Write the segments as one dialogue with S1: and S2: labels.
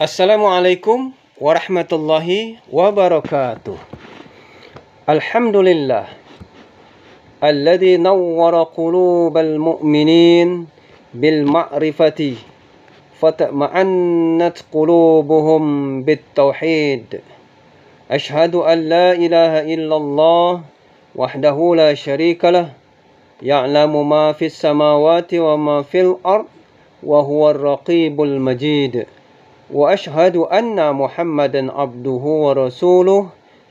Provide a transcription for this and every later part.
S1: Assalamualaikum warahmatullahi wabarakatuh. Alhamdulillah alladzi nawwara qulubal mu'minin bil ma'rifati fatma'annat qulubuhum bit tauhid. Ashhadu an la ilaha illallah wahdahu la syarika lah ya'lamu ma fis samawati wa ma fil ard wa huwar raqibul majid. وأشهد أن محمدا عبده ورسوله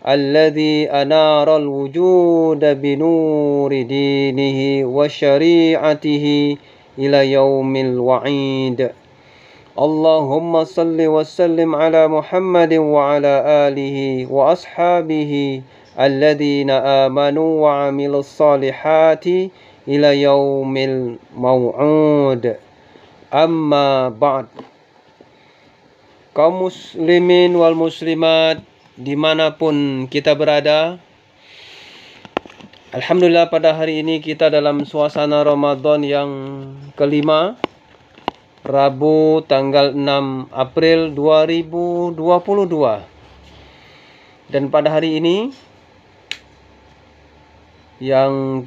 S1: الذي أنار الوجود بنور دينه وشريعته إلى يوم الوعيد. اللهم صل وسلم على محمد وعلى آله وأصحابه الذين آمنوا وعملوا الصالحات إلى يوم الموعود. أما بعد. Kaum muslimin wal muslimat dimanapun kita berada, alhamdulillah pada hari ini kita dalam suasana Ramadan yang kelima, Rabu tanggal 6 April 2022. Dan pada hari ini yang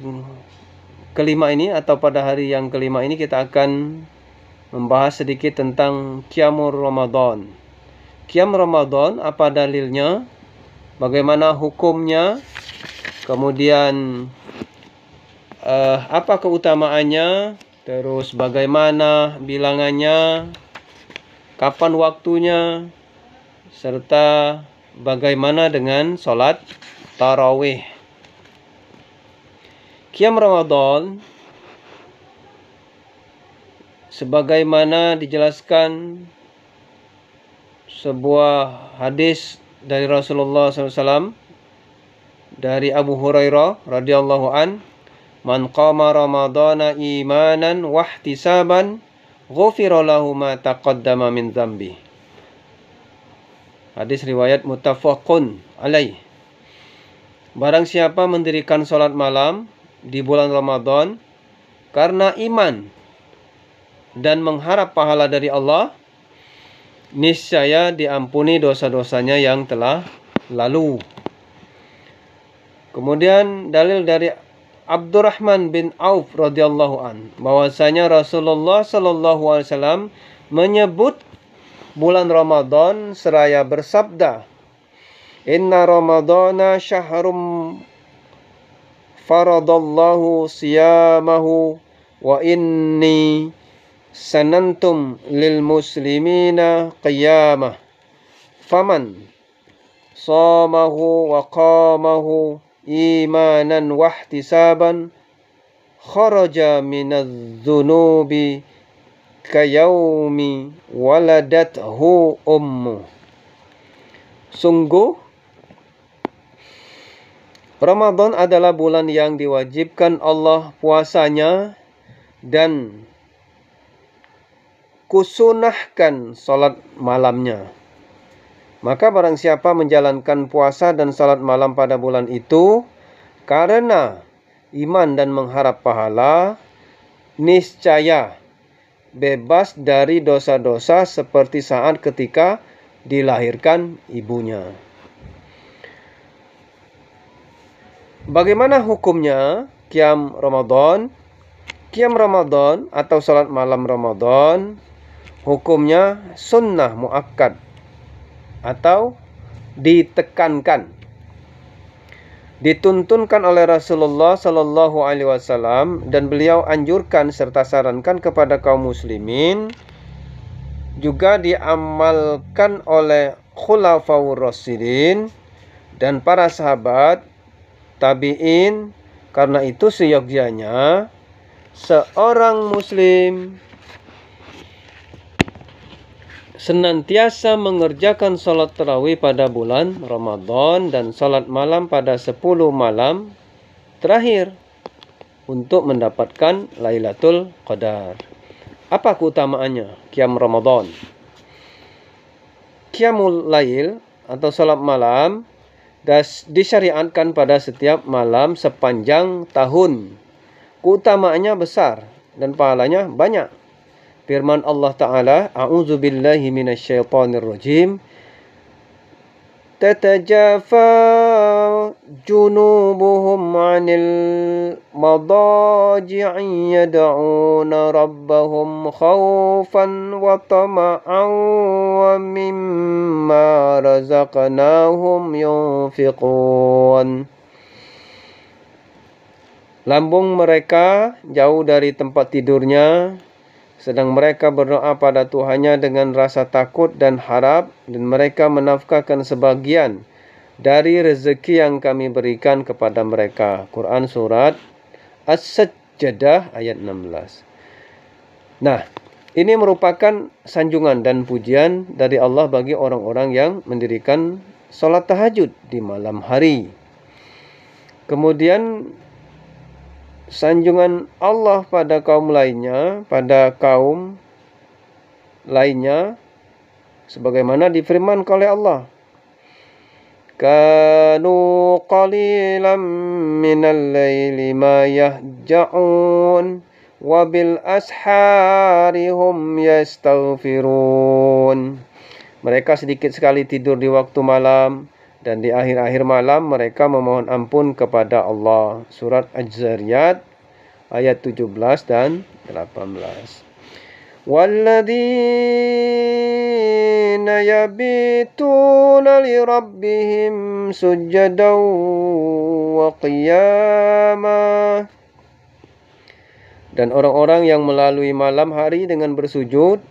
S1: kelima ini, atau pada hari yang kelima ini, kita akan membahas sedikit tentang Qiyamul Ramadan. Qiyam Ramadan, apa dalilnya? Bagaimana hukumnya? Kemudian apa keutamaannya? Terus bagaimana bilangannya? Kapan waktunya? Serta bagaimana dengan solat tarawih? Qiyam Ramadan sebagaimana dijelaskan sebuah hadis dari Rasulullah SAW dari Abu Hurairah radhiyallahu an, man qama ramadhana imanan wahtisaban ghufira lahu ma taqaddama min dzambi. Hadis riwayat muttafaqun alaih. Barang siapa mendirikan salat malam di bulan Ramadan karena iman dan mengharap pahala dari Allah, niscaya diampuni dosa-dosanya yang telah lalu. Kemudian dalil dari Abdurrahman bin Auf radhiyallahu an, bahwasanya Rasulullah sallallahu alaihi wasallam menyebut bulan Ramadan seraya bersabda, "Inna Ramadana syahrum faradallahu siyamahu wa inni sanantum lil muslimina qiyamah faman samahu wa qamahu imanan wahtisaban kharaja minadz dzunubi kayaumi waladathu ummu." Sungguh Ramadan adalah bulan yang diwajibkan Allah puasanya dan kusunahkan salat malamnya. Maka barang siapa menjalankan puasa dan salat malam pada bulan itu karena iman dan mengharap pahala, niscaya bebas dari dosa-dosa seperti saat ketika dilahirkan ibunya. Bagaimana hukumnya Qiyam Ramadan? Qiyam Ramadan atau salat malam Ramadan hukumnya sunnah muakkad atau ditekankan, dituntunkan oleh Rasulullah sallallahu alaihi wasallam, dan beliau anjurkan serta sarankan kepada kaum muslimin, juga diamalkan oleh khulafaur rasyidin dan para sahabat tabi'in. Karena itu seyogyanya seorang muslim senantiasa mengerjakan salat tarawih pada bulan Ramadan dan salat malam pada 10 malam terakhir untuk mendapatkan Lailatul Qadar. Apa keutamaannya Qiyam Ramadan? Qiyamul Lail atau salat malam disyariatkan pada setiap malam sepanjang tahun. Keutamaannya besar dan pahalanya banyak. firman Allah Ta'ala, A'udzu billahi minasyaitonir rajim. تتجافى جنوبهم عن المضاجع يدعون ربهم خوفا وطمعا ومما رزقناهم ينفقون. Lambung mereka jauh dari tempat tidurnya, sedang mereka berdoa pada Tuhannya dengan rasa takut dan harap, dan mereka menafkahkan sebagian dari rezeki yang kami berikan kepada mereka. Quran Surat As-Sajdah ayat 16. Nah, ini merupakan sanjungan dan pujian dari Allah bagi orang-orang yang mendirikan solat tahajud di malam hari. Kemudian sanjungan Allah pada kaum lainnya, sebagaimana difirmankan oleh Allah, kanu qalilan minal laili ma yahja'un wa bil ashari hum yastaghfirun. Mereka sedikit sekali tidur di waktu malam, dan di akhir-akhir malam mereka memohon ampun kepada Allah. Surat Az-Zariyat ayat 17 dan 18. Walladzina yabituna li rabbihim sujjadan wa qiyama. Dan orang-orang yang melalui malam hari dengan bersujud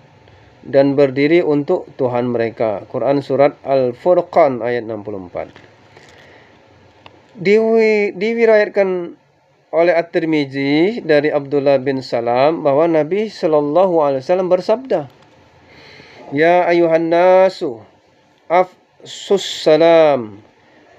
S1: dan berdiri untuk Tuhan mereka. Quran Surat Al-Furqan ayat 64. Diriwayatkan oleh At-Tirmizi dari Abdullah bin Salam bahwa Nabi SAW bersabda, Ya ayuhan nasu, afsus salam,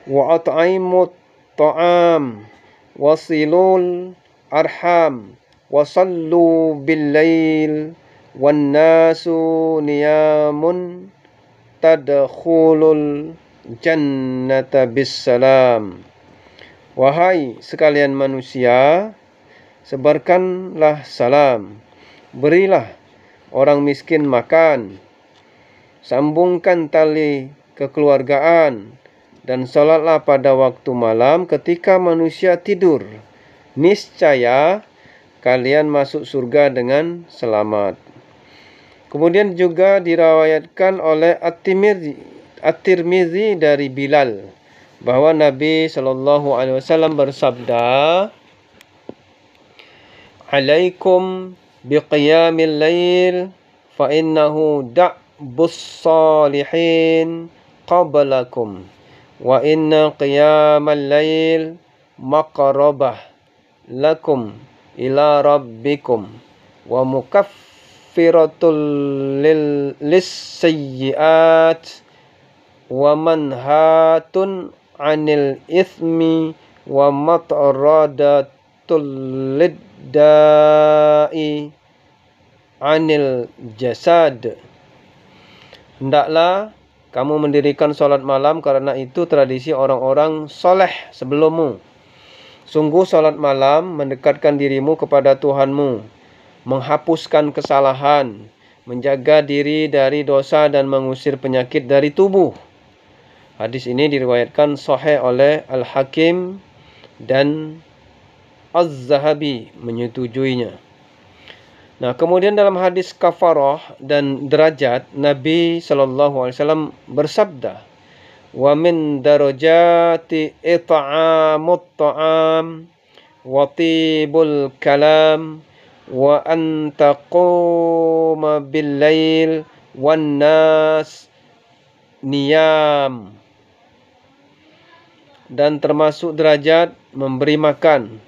S1: wa at'imut ta'am, wasilul arham, wasallu bil lail, wan nasu niyamun tadkhulul jannata bissalam. Wahai sekalian manusia, sebarkanlah salam, berilah orang miskin makan, sambungkan tali kekeluargaan, dan salatlah pada waktu malam ketika manusia tidur. Niscaya kalian masuk surga dengan selamat. Kemudian juga diriwayatkan oleh At-Tirmizi dari Bilal bahwa Nabi SAW bersabda, Alaikum biqiyamil lail fa innahu da'bus salihin qablakum wa inna qiyamal lail maqrabah lakum ila rabbikum wa mukaffiratul lis-sayyi'at wa manhatun 'anil ithmi wa matradatul lidda'i 'anil jasad. Hendaklah kamu mendirikan solat malam karena itu tradisi orang-orang soleh sebelummu. Sungguh solat malam mendekatkan dirimu kepada Tuhanmu, menghapuskan kesalahan, menjaga diri dari dosa dan mengusir penyakit dari tubuh. Hadis ini diriwayatkan sahih oleh Al-Hakim dan Az-Zahabi menyetujuinya. Nah, kemudian dalam hadis kafarah dan derajat, Nabi SAW bersabda, wa min darajati it'amut ta'am wa tibul kalam wa an taquma bil lail wan nas niyam. Dan termasuk derajat memberi makan,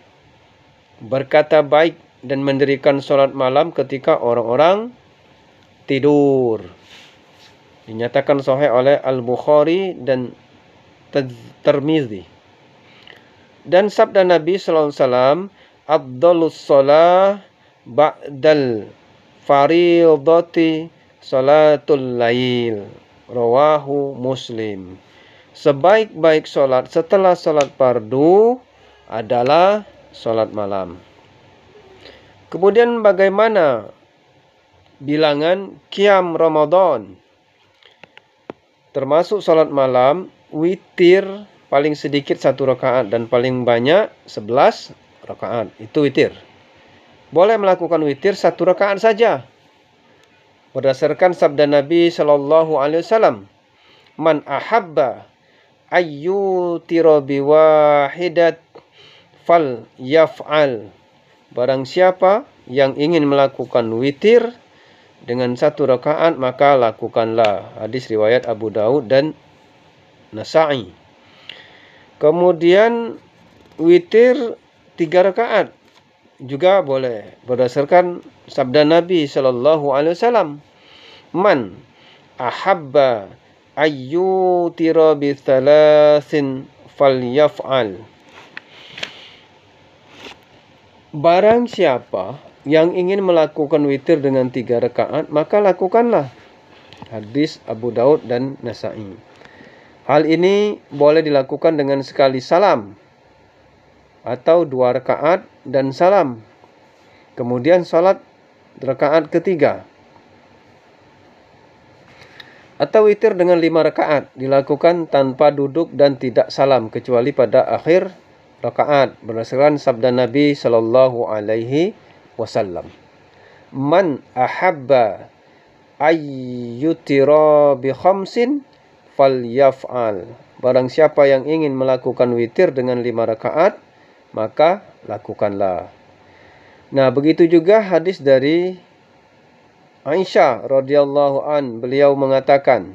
S1: berkata baik, dan mendirikan solat malam ketika orang-orang tidur. Dinyatakan sahih oleh Al-Bukhari dan Tirmizi. Dan sabda Nabi SAW, Afdalus salah ba'dal faridati salatul lail. Rawahu Muslim. Sebaik-baik solat setelah solat fardu adalah solat malam. Kemudian bagaimana bilangan qiyam Ramadan. Termasuk salat malam, witir paling sedikit 1 rakaat dan paling banyak 11 rakaat. Itu witir. Boleh melakukan witir 1 rakaat saja. Berdasarkan sabda Nabi sallallahu alaihi wasallam, "Man ahabba ayyutira biwahidat fal yaf'al." Barang siapa yang ingin melakukan witir dengan 1 rakaat, maka lakukanlah. Hadis riwayat Abu Daud dan Nasa'i. Kemudian witir 3 rakaat juga boleh berdasarkan sabda Nabi sallallahu alaihi wasallam, "Man ahabba ayyutira bi thalathin falyaf'al." Barang siapa yang ingin melakukan witir dengan 3 rakaat, maka lakukanlah. Hadis Abu Daud dan Nasa'i. Hal ini boleh dilakukan dengan sekali salam atau 2 rakaat dan salam. Kemudian salat rakaat ketiga. Atau witir dengan 5 rakaat dilakukan tanpa duduk dan tidak salam kecuali pada akhir rakaat berdasarkan sabda Nabi sallallahu alaihi wasallam. Man ahabba ayyutira bi khamsin falyaf'al. Barang siapa yang ingin melakukan witir dengan 5 rakaat, maka lakukanlah. Nah, begitu juga hadis dari Aisyah radhiyallahu an, beliau mengatakan,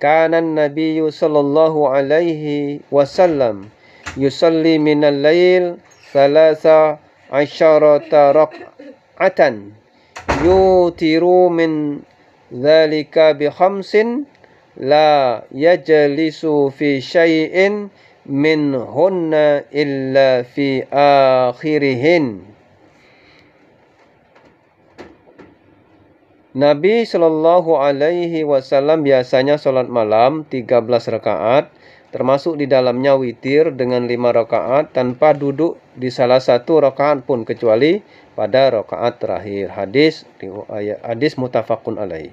S1: "Kana an-nabiyyu sallallahu alaihi wasallam yusalli minal lail 13 rak'atan yutiru min dzalika bi khamsin la yajlisu fi syai'in minhunna illa fi akhirihin." Nabi sallallahu alaihi wasallam biasanya salat malam 13 rakaat, termasuk di dalamnya witir dengan 5 rakaat tanpa duduk di salah satu rakaat pun kecuali pada rakaat terakhir. Hadis muttafaqun alaih.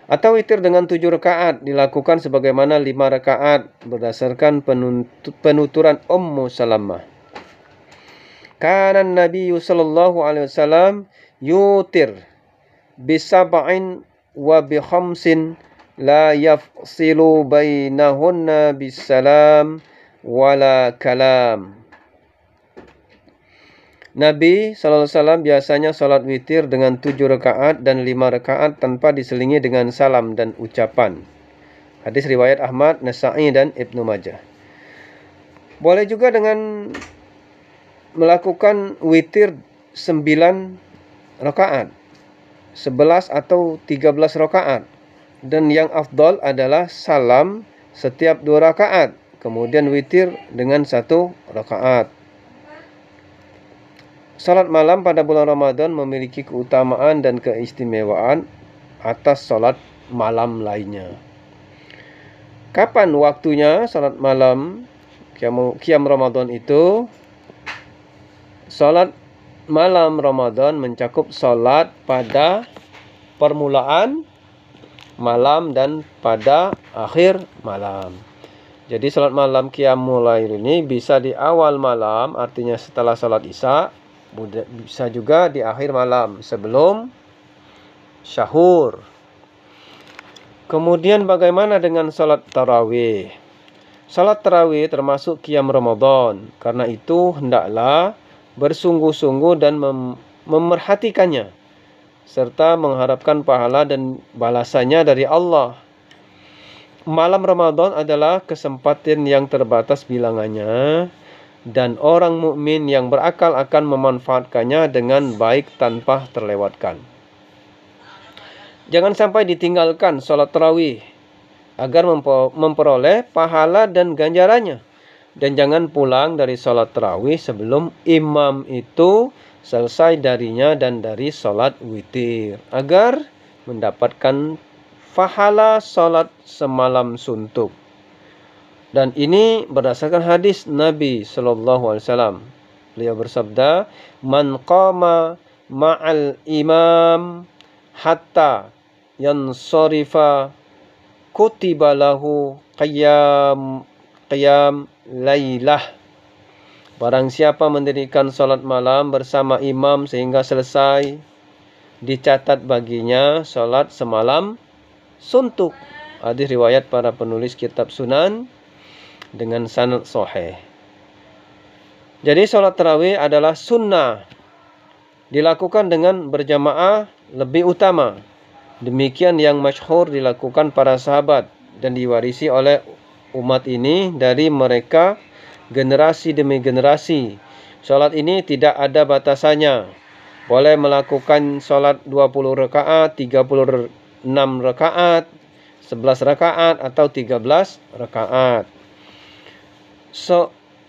S1: Atau witir dengan 7 rakaat dilakukan sebagaimana 5 rakaat berdasarkan penuturan Ummu Salamah. Kana Nabi sallallahu alaihi wasallam yutir bisab'in wa bi khamsin la yafsilu bainahunna bisalam wala kalam. Nabi sallallahu alaihi wasallam biasanya salat witir dengan 7 rakaat dan 5 rakaat tanpa diselingi dengan salam dan ucapan. Hadis riwayat Ahmad, Nasa'i dan Ibnu Majah. Boleh juga dengan melakukan witir 9 rakaat, 11 atau 13 rakaat. Dan yang afdal adalah salam setiap 2 rakaat, kemudian witir dengan 1 rakaat. Salat malam pada bulan Ramadan memiliki keutamaan dan keistimewaan atas salat malam lainnya. Kapan waktunya salat malam qiyam Ramadan itu? Salat malam Ramadan mencakup salat pada permulaan malam dan pada akhir malam. Jadi salat malam qiyamul lail ini bisa di awal malam, artinya setelah salat Isya, bisa juga di akhir malam sebelum syahur. Kemudian bagaimana dengan salat tarawih? Salat tarawih termasuk qiyam Ramadan. Karena itu hendaklah bersungguh-sungguh dan memerhatikannya serta mengharapkan pahala dan balasannya dari Allah. Malam Ramadan adalah kesempatan yang terbatas bilangannya dan orang mukmin yang berakal akan memanfaatkannya dengan baik tanpa terlewatkan. Jangan sampai ditinggalkan salat tarawih agar memperoleh pahala dan ganjarannya. Dan jangan pulang dari salat tarawih sebelum imam itu selesai darinya dan dari salat witir, agar mendapatkan pahala salat semalam suntuk. Dan ini berdasarkan hadis Nabi sallallahu alaihi wasallam. Beliau bersabda, "Man qama ma'al imam hatta yansarifa kutiba lahu qiyam lailah. Barang siapa mendirikan salat malam bersama imam sehingga selesai, dicatat baginya salat semalam suntuk. Hadis riwayat para penulis kitab Sunan dengan sanad sahih. Jadi salat tarawih adalah sunnah. Dilakukan dengan berjamaah lebih utama. Demikian yang masyhur dilakukan para sahabat dan diwarisi oleh umat ini dari mereka generasi demi generasi. Salat ini tidak ada batasannya. Boleh melakukan salat 20 rakaat, 36 rakaat, 11 rakaat atau 13 rakaat.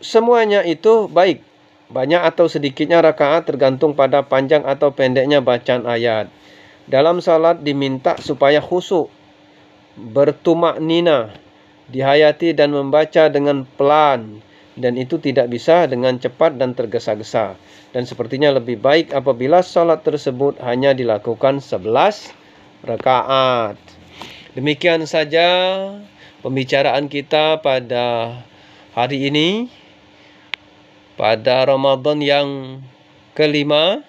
S1: Semuanya itu baik. Banyak atau sedikitnya rakaat tergantung pada panjang atau pendeknya bacaan ayat. Dalam salat diminta supaya khusyuk, bertumak-nina, dihayati dan membaca dengan pelan, dan itu tidak bisa dengan cepat dan tergesa-gesa. Dan sepertinya lebih baik apabila salat tersebut hanya dilakukan 11 rakaat. Demikian saja pembicaraan kita pada hari ini, pada Ramadan yang kelima,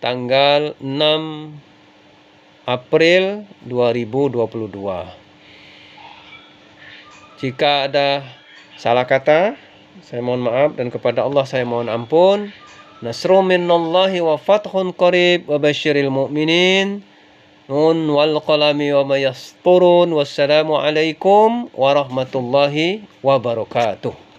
S1: tanggal 6 April 2022. Jika ada salah kata, saya mohon maaf, dan kepada Allah saya mohon ampun. Nasrun minallahi wa fathun qarib wa basyiril mu'minin. Nun wal qalami wa ma yasturun. Wassalamu alaikum warahmatullahi wabarakatuh.